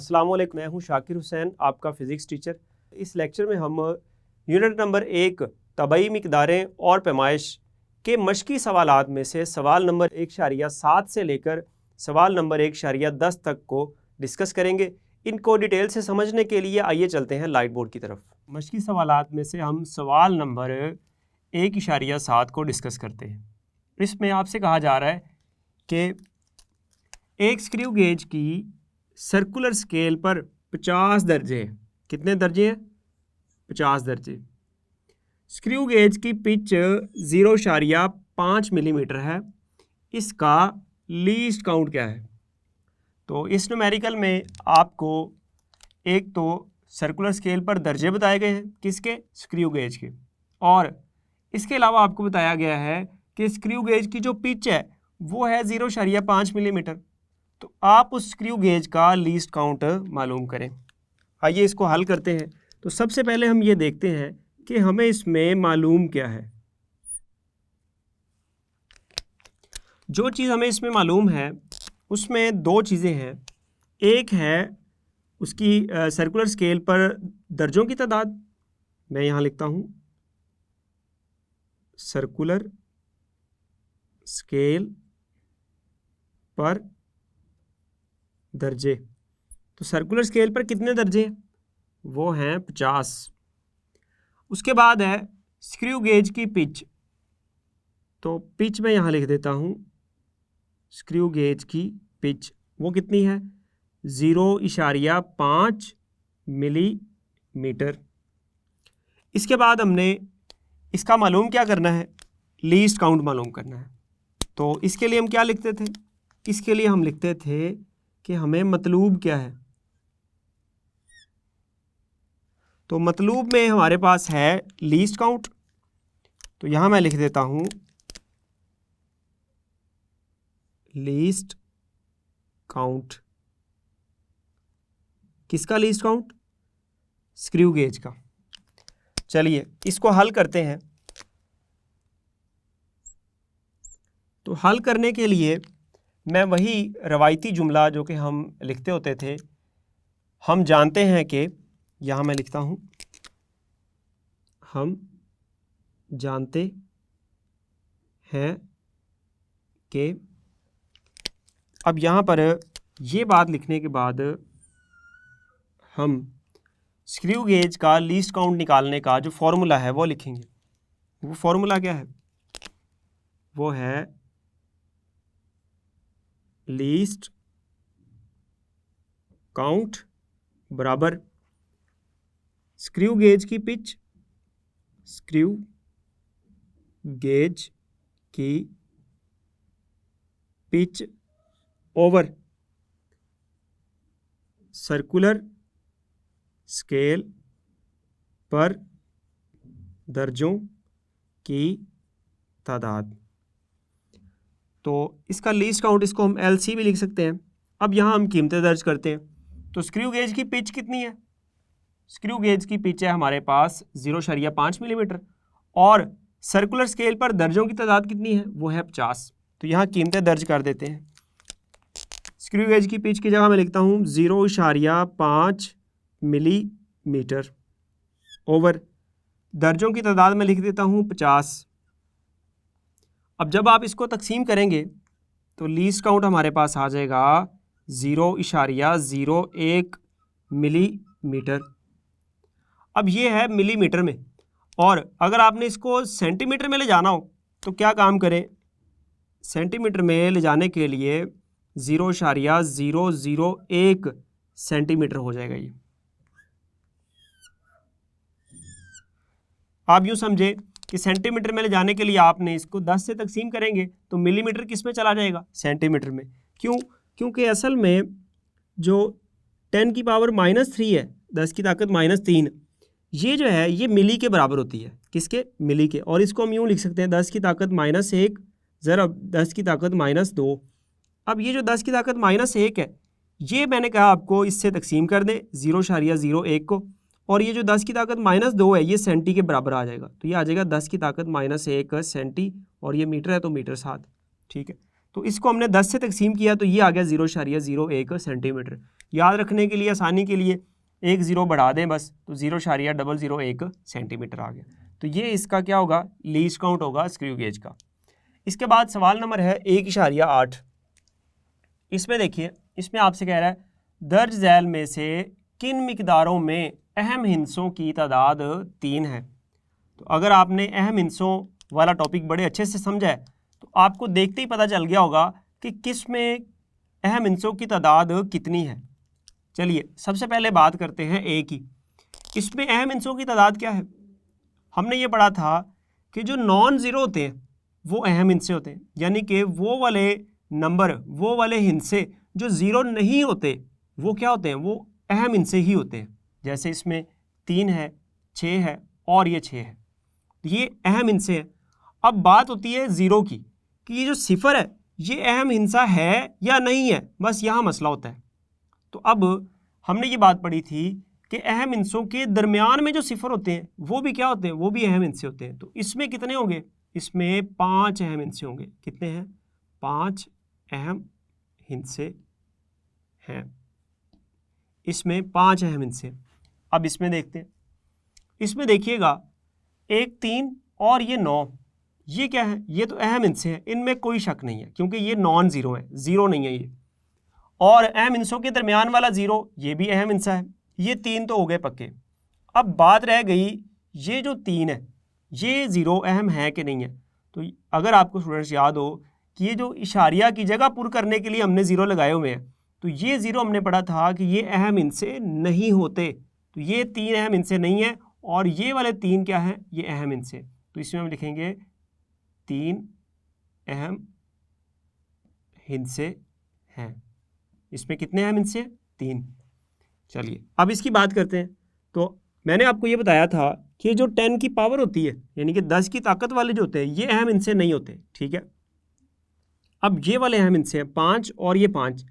अस्सलाम वालेकुम, मैं हूं शाकिर हुसैन, आपका फ़िज़िक्स टीचर। इस लेक्चर में हम यूनिट नंबर 1 तबई मिक़दारें और पैमाइश के मश्की सवालात में से सवाल नंबर 1.7 से लेकर सवाल नंबर 1.10 तक को डिस्कस करेंगे। इनको डिटेल से समझने के लिए आइए चलते हैं लाइट बोर्ड की तरफ। मश्की सवालात में से हम सवाल नंबर 1.7 को डिस्कस करते हैं। इसमें आपसे कहा जा रहा है कि एक स्क्रू गेज की सर्कुलर स्केल पर 50 दर्जे हैं। कितने दर्जे हैं? 50 दर्जे। स्क्रू गेज की पिच 0.5 मिलीमीटर है। इसका लीस्ट काउंट क्या है? तो इस न्यूमेरिकल में आपको एक तो सर्कुलर स्केल पर दर्जे बताए गए हैं, किसके? स्क्रू गेज के। और इसके अलावा आपको बताया गया है कि स्क्रू गेज की जो पिच है वो है 0.5 मिलीमीटर। तो आप उस स्क्रू गेज का लीस्ट काउंट मालूम करें। आइए इसको हल करते हैं। तो सबसे पहले हम ये देखते हैं कि हमें इसमें मालूम क्या है। जो चीज़ हमें इसमें मालूम है उसमें दो चीज़ें हैं। एक है उसकी सर्कुलर स्केल पर दर्जों की तादाद। मैं यहाँ लिखता हूँ सर्कुलर स्केल पर दर्जे। तो सर्कुलर स्केल पर कितने दर्जे हैं? वो हैं 50। उसके बाद है स्क्रू गेज की पिच। तो पिच मैं यहाँ लिख देता हूँ, स्क्रू गेज की पिच वो कितनी है? 0.5 मिलीमीटर। इसके बाद हमने इसका मालूम क्या करना है? लीस्ट काउंट मालूम करना है। तो इसके लिए हम क्या लिखते थे? इसके लिए हम लिखते थे कि हमें मतलूब क्या है। तो मतलूब में हमारे पास है लीस्ट काउंट। तो यहां मैं लिख देता हूं लीस्ट काउंट। किसका लीस्ट काउंट? स्क्रू गेज का। चलिए इसको हल करते हैं। तो हल करने के लिए मैं वही रवायती जुमला जो कि हम लिखते होते थे, हम जानते हैं कि यहाँ मैं लिखता हूँ, हम जानते हैं कि। अब यहाँ पर ये बात लिखने के बाद हम स्क्रू गेज का लीस्ट काउंट निकालने का जो फॉर्मूला है वो लिखेंगे। वो फॉर्मूला क्या है? वो है लीस्ट काउंट बराबर स्क्रू गेज की पिच, स्क्रू गेज की पिच ओवर सर्कुलर स्केल पर दर्जों की तादाद। तो इसका लीस्ट काउंट, इसको हम LC भी लिख सकते हैं। अब यहाँ हम कीमतें दर्ज करते हैं। तो स्क्रू गेज की पिच कितनी है? स्क्रू गेज की पिच है हमारे पास 0.5 मिलीमीटर। और सर्कुलर स्केल पर दर्जों की तादाद कितनी है? वो है 50। तो यहाँ कीमतें दर्ज कर देते हैं। स्क्रू गेज की पिच की जगह मैं लिखता हूँ 0.5 मिलीमीटर ओवर दर्जों की तादाद में लिख देता हूँ 50। अब जब आप इसको तकसीम करेंगे तो लीस्ट काउंट हमारे पास आ जाएगा 0.01 मिलीमीटर। अब ये है मिलीमीटर में, और अगर आपने इसको सेंटीमीटर में ले जाना हो तो क्या काम करें? सेंटीमीटर में ले जाने के लिए 0.001 सेंटीमीटर हो जाएगा ये। आप यूँ समझे कि सेंटीमीटर में ले जाने के लिए आपने इसको 10 से तकसीम करेंगे तो मिलीमीटर किस में चला जाएगा? सेंटीमीटर में। क्यों? क्योंकि असल में जो 10 की पावर -3 है, 10 की ताकत -3, ये जो है ये मिली के बराबर होती है। किसके? मिली के। और इसको हम यूँ लिख सकते हैं 10 की ताकत -1 ज़रब 10 की ताकत -2। अब ये जो 10 की ताकत -1 है, ये मैंने कहा आपको इससे तकसीम कर दें 0.01 को, और ये जो 10 की ताकत -2 है ये सेंटी के बराबर आ जाएगा। तो ये आ जाएगा 10 की ताकत -1 सेंटी, और ये मीटर है तो मीटर साथ। ठीक है, तो इसको हमने 10 से तकसीम किया तो ये आ गया 0.01 सेंटीमीटर। याद रखने के लिए, आसानी के लिए एक ज़ीरो बढ़ा दें बस, तो 0.001 सेंटीमीटर आ गया। तो ये इसका क्या होगा, लीस्ट काउंट होगा स्क्रू गेज का। इसके बाद सवाल नंबर है 1.8। इसमें देखिए, इसमें आपसे कह रहा है दर्ज झैल में से किन मिकदारों में अहम हिस्सों की तादाद 3 है। तो अगर आपने अहम हिस्सों वाला टॉपिक बड़े अच्छे से समझा है तो आपको देखते ही पता चल गया होगा कि किस में अहम हिस्सों की तादाद कितनी है। चलिए सबसे पहले बात करते हैं ए की। इसमें अहम हिस्सों की तादाद क्या है। हमने ये पढ़ा था कि जो नॉन ज़ीरो होते हैं वो अहम हिस्से होते हैं, यानी कि वो वाले नंबर, वो वाले हिस्से जो ज़ीरो नहीं होते वो क्या होते हैं, वो अहम हिस्से ही होते हैं। जैसे इसमें 3 है, 6 है और ये 6 है, ये अहम हिस्से हैं। अब बात होती है ज़ीरो की कि ये जो सिफर है ये अहम हिस्सा है या नहीं है, बस यहाँ मसला होता है। तो अब हमने ये बात पढ़ी थी कि अहम हिस्सों के दरमियान में जो सिफर होते हैं वो भी क्या होते हैं, वो भी अहम हिस्से होते हैं। तो इसमें कितने होंगे, इसमें 5 अहम हिस्से होंगे। कितने हैं, 5 अहम हिस्से हैं। इसमें 5 अहम हिस्से। अब इसमें देखते हैं, इसमें देखिएगा 1 3 और ये 9, ये क्या है, ये तो अहम हिस्से हैं, इनमें कोई शक नहीं है क्योंकि ये नॉन ज़ीरो है, ज़ीरो नहीं है ये। और अहम हिस्सों के दरमियान वाला ज़ीरो ये भी अहम हिस्सा है। ये 3 तो हो गए पक्के। अब बात रह गई ये जो 3 है ये ज़ीरो अहम है कि नहीं है। तो अगर आपको स्टूडेंट्स याद हो कि ये जो इशारिया की जगह पुर करने के लिए हमने ज़ीरो लगाए हुए हैं, तो ये ज़ीरो हमने पढ़ा था कि ये अहम हिस्से नहीं होते। तो ये 3 अहम हिस्से नहीं है और ये वाले 3 क्या हैं, ये अहम हिस्से। तो इसमें हम लिखेंगे 3 अहम हिस्से हैं। इसमें कितने अहम हिस्से, 3। चलिए अब इसकी बात करते हैं। तो मैंने आपको ये बताया था कि जो 10 की पावर होती है, यानी कि 10 की ताकत वाले जो होते हैं, ये अहम हिस्से नहीं होते, ठीक है। अब ये वाले अहम हिस्से हैं 5 और ये 5।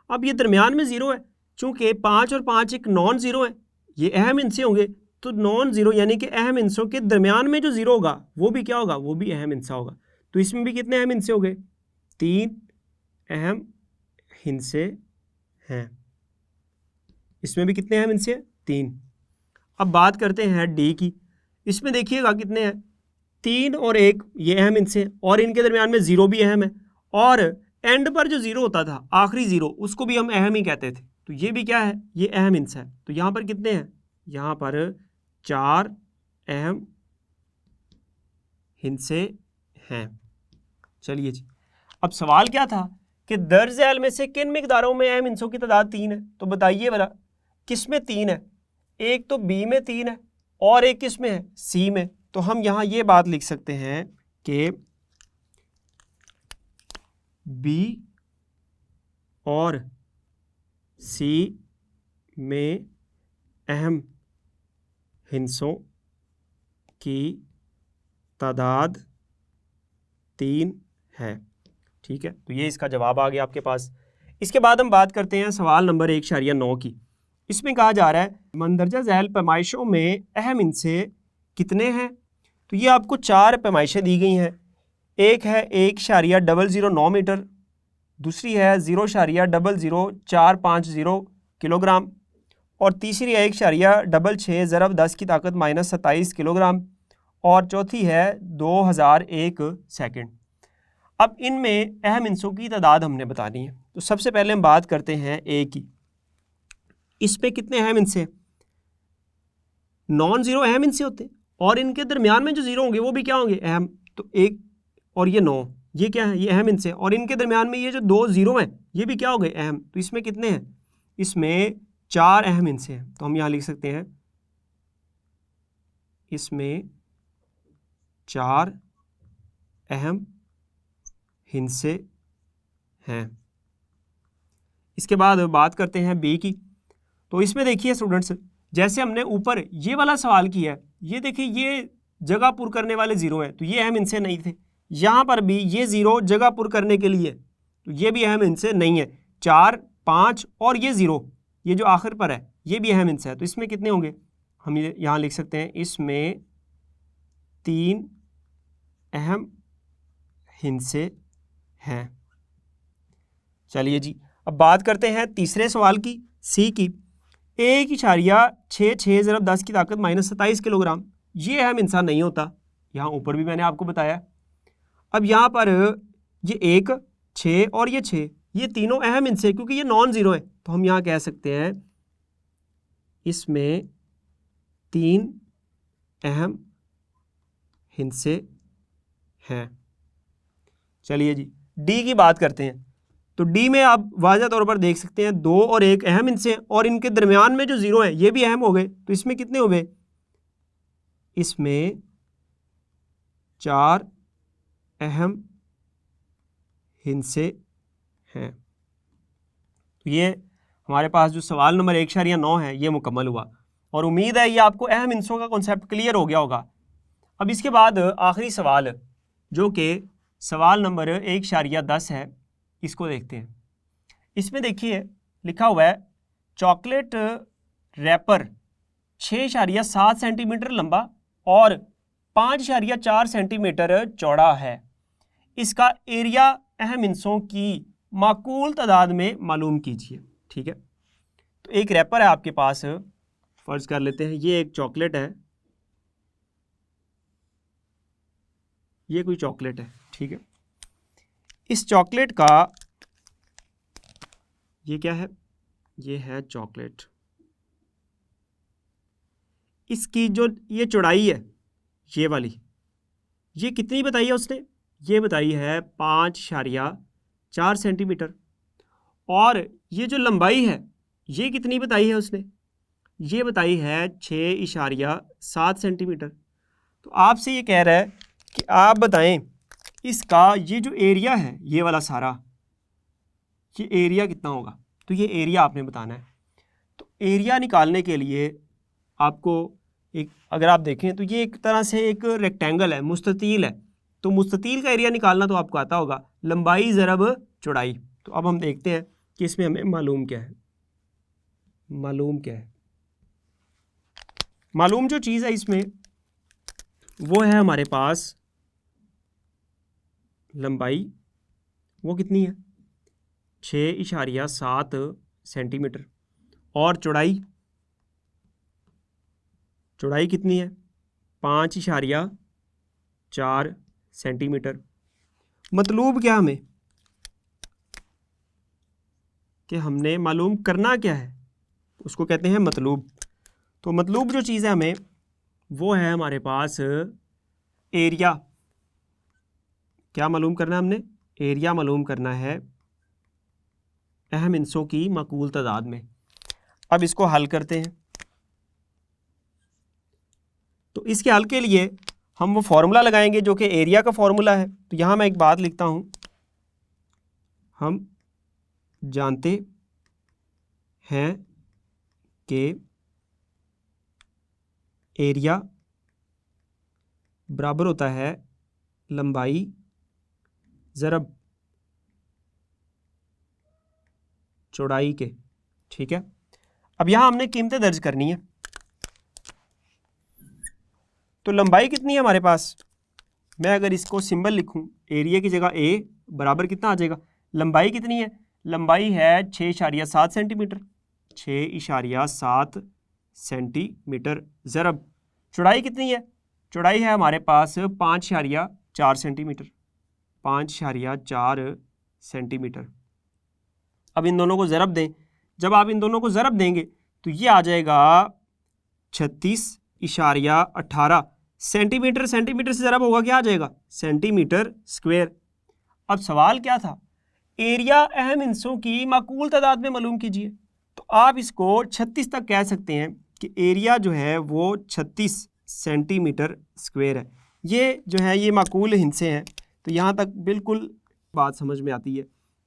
अब ये दरमियान में ज़ीरो है, चूँकि 5 और 5 एक नॉन ज़ीरो है, ये अहम हिस्से होंगे। तो नॉन ज़ीरो यानी कि अहम हिस्सों के दरमियान में जो ज़ीरो होगा वो भी क्या होगा, वो भी अहम हिस्सा होगा। तो इसमें भी कितने अहम हिस्से हो गए, 3 अहम हिस्से हैं। इसमें भी कितने अहम हिस्से हैं, 3। अब बात करते हैं डी की। इसमें देखिएगा कितने हैं, 3 और 1 ये अहम हिस्से हैं और इनके दरमियान में ज़ीरो भी अहम है। और एंड पर जो ज़ीरो होता था, आखिरी ज़ीरो, उसको भी हम अहम ही कहते थे। तो ये भी क्या है, ये अहम हिस्सा है। तो यहाँ पर कितने हैं, यहाँ पर 4 अहम हिस्से हैं। चलिए जी, अब सवाल क्या था कि दर्ज झैल में से किन मिकदारों में अहम हिस्सों की तादाद 3 है। तो बताइए बरा, किस में 3 है, एक तो बी में 3 है और एक किस में है, सी में। तो हम यहाँ ये बात लिख सकते हैं कि बी और सी में अहम हिस्सों की तादाद 3 है, ठीक है। तो ये इसका जवाब आ गया आपके पास। इसके बाद हम बात करते हैं सवाल नंबर 1.9 की। इसमें कहा जा रहा है मंदरजा झैल पैमाइशों में अहम हिस्से कितने हैं। तो ये आपको 4 पैमाइशें दी गई हैं। एक है 1.009 मीटर, दूसरी है 0.00450 किलोग्राम और तीसरी है 1.66 ज़रब 10 की ताकत -27 किलोग्राम और चौथी है 2001 सेकंड। अब इनमें अहम हिस्सों की तादाद हमने बतानी है। तो सबसे पहले हम बात करते हैं ए की। इस पे कितने अहम हिस्से, नॉन ज़ीरो अहम हिस्से होते हैं और इनके दरमियान में जो ज़ीरो होंगे वो भी क्या होंगे, अहम। तो 1 और ये 9, ये क्या है, ये अहम हिस्से। और इनके दरमियान में ये जो 2 ज़ीरो हैं ये भी क्या हो गए, अहम। तो इसमें कितने हैं, इसमें 4 अहम हिस्से हैं। तो हम यहाँ लिख सकते हैं इसमें 4 अहम हिस्से हैं। इसके बाद बात करते हैं बी की। तो इसमें देखिए स्टूडेंट्स, जैसे हमने ऊपर ये वाला सवाल किया है, ये देखिए ये जगह पुर करने वाले ज़ीरो हैं, तो ये अहम हिस्से नहीं थे। यहाँ पर भी ये ज़ीरो जगह पुर करने के लिए, तो ये भी अहम हिस्से नहीं है। 4 5 और ये ज़ीरो, ये जो आखिर पर है, ये भी अहम हिस्सा है। तो इसमें कितने होंगे, हम ये यहाँ लिख सकते हैं इसमें 3 अहम हिस्से हैं। चलिए जी, अब बात करते हैं तीसरे सवाल की, सी की। 1.66 ज़रब 10 की ताकत -27 किलोग्राम, ये अहम इंसान नहीं होता, यहाँ ऊपर भी मैंने आपको बताया। अब यहाँ पर ये 1, 6 और ये 6, ये तीनों अहम हिस्से, क्योंकि ये नॉन ज़ीरो है, तो हम यहाँ कह सकते हैं इसमें 3 अहम हिस्से हैं। चलिए जी, डी की बात करते हैं। तो डी में आप वाज़ह तौर पर देख सकते हैं 2 और 1 अहम हिस्से हैं, और इनके दरमियान में जो ज़ीरो है ये भी अहम हो गए। तो इसमें कितने हो गए? इसमें 4 अहम हिस्से हैं। तो ये हमारे पास जो सवाल नंबर 1.9 है ये मुकम्मल हुआ, और उम्मीद है ये आपको अहम हिस्सों का कॉन्सेप्ट क्लियर हो गया होगा। अब इसके बाद आखिरी सवाल, जो कि सवाल नंबर 1.10 है, इसको देखते हैं। इसमें देखिए लिखा हुआ है चॉकलेट रैपर 6.7 सेंटीमीटर लंबा और 5.4 सेंटीमीटर चौड़ा है। इसका एरिया अहम हिस्सों की माकूल तादाद में मालूम कीजिए। ठीक है, तो एक रैपर है आपके पास, फर्ज कर लेते हैं ये एक चॉकलेट है, ये कोई चॉकलेट है। ठीक है, इस चॉकलेट का ये क्या है? ये है चॉकलेट। इसकी जो ये चौड़ाई है ये वाली, ये कितनी बताई है उसने? ये बताई है 5.4 सेंटीमीटर। और ये जो लंबाई है ये कितनी बताई है उसने? ये बताई है 6.7 सेंटीमीटर। तो आपसे ये कह रहा है कि आप बताएं इसका ये जो एरिया है ये वाला सारा, ये एरिया कितना होगा? तो ये एरिया आपने बताना है। तो एरिया निकालने के लिए आपको एक, अगर आप देखें तो ये एक तरह से एक रेक्टेंगल है, मुस्ततील है, तो मुस्ततील का एरिया निकालना तो आपको आता होगा, लंबाई ज़रब चौड़ाई। तो अब हम देखते हैं कि इसमें हमें मालूम क्या है। मालूम क्या है? मालूम जो चीज़ है इसमें वो है हमारे पास लंबाई, वो कितनी है? 6.7 सेंटीमीटर। और चौड़ाई, चौड़ाई कितनी है? 5.4 सेंटीमीटर। मतलूब क्या हमें, कि हमने मालूम करना क्या है, उसको कहते हैं मतलूब। तो मतलूब जो चीज़ है हमें वो है हमारे पास एरिया। क्या मालूम करना है हमने? एरिया मालूम करना है अहम हिस्सों की माकूल तादाद में। अब इसको हल करते हैं। तो इसके हल के लिए हम वो फार्मूला लगाएंगे जो कि एरिया का फार्मूला है। तो यहाँ मैं एक बात लिखता हूँ, हम जानते हैं कि एरिया बराबर होता है लंबाई ज़रब चौड़ाई के। ठीक है, अब यहाँ हमने कीमतें दर्ज करनी है। तो लंबाई कितनी है हमारे पास? मैं अगर इसको सिंबल लिखूं, एरिया की जगह ए बराबर कितना आ जाएगा? लंबाई कितनी है? लंबाई है 6.7 सेंटीमीटर। 6.7 सेंटीमीटर ज़रब चौड़ाई कितनी है? चौड़ाई है हमारे पास 5.4 सेंटीमीटर। 5.4 सेंटीमीटर। अब इन दोनों को ज़रब दें। जब आप इन दोनों को ज़रब देंगे तो ये आ जाएगा 36.18 सेंटीमीटर। सेंटीमीटर से ज़रब होगा, क्या आ जाएगा? Centimetre square. अब सवाल क्या था? एरिया अहम हिस्सों की माकूल तादाद में मालूम कीजिए। तो आप इसको 36 तक कह सकते हैं कि एरिया जो है वो 36 सेंटीमीटर स्क्वायर है। ये जो है ये माकूल हिस्से हैं, तो यहाँ तक बिल्कुल बात समझ में आती है।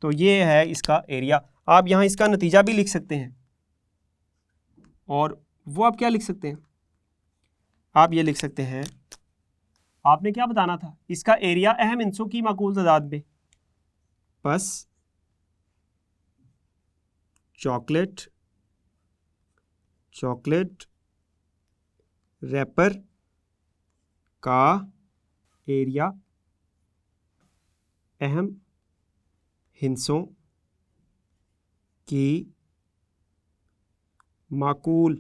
तो ये है इसका एरिया। आप यहाँ इसका नतीजा भी लिख सकते हैं, और वो आप क्या लिख सकते हैं? आप ये लिख सकते हैं, आपने क्या बताना था? इसका एरिया अहम हिस्सों की माकूल तादाद में, बस चॉकलेट रैपर का एरिया अहम हिस्सों की माकूल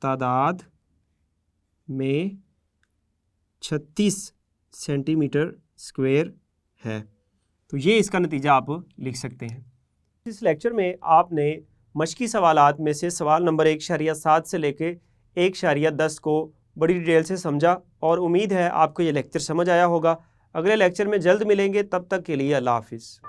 तादाद में 36 सेंटीमीटर स्क्वायर है। तो ये इसका नतीजा आप लिख सकते हैं। इस लेक्चर में आपने मशकी सवालात में से सवाल नंबर 1.7 से लेके 1.10 को बड़ी डिटेल से समझा और उम्मीद है आपको ये लेक्चर समझ आया होगा। अगले लेक्चर में जल्द मिलेंगे, तब तक के लिए अल्लाह हाफिज़।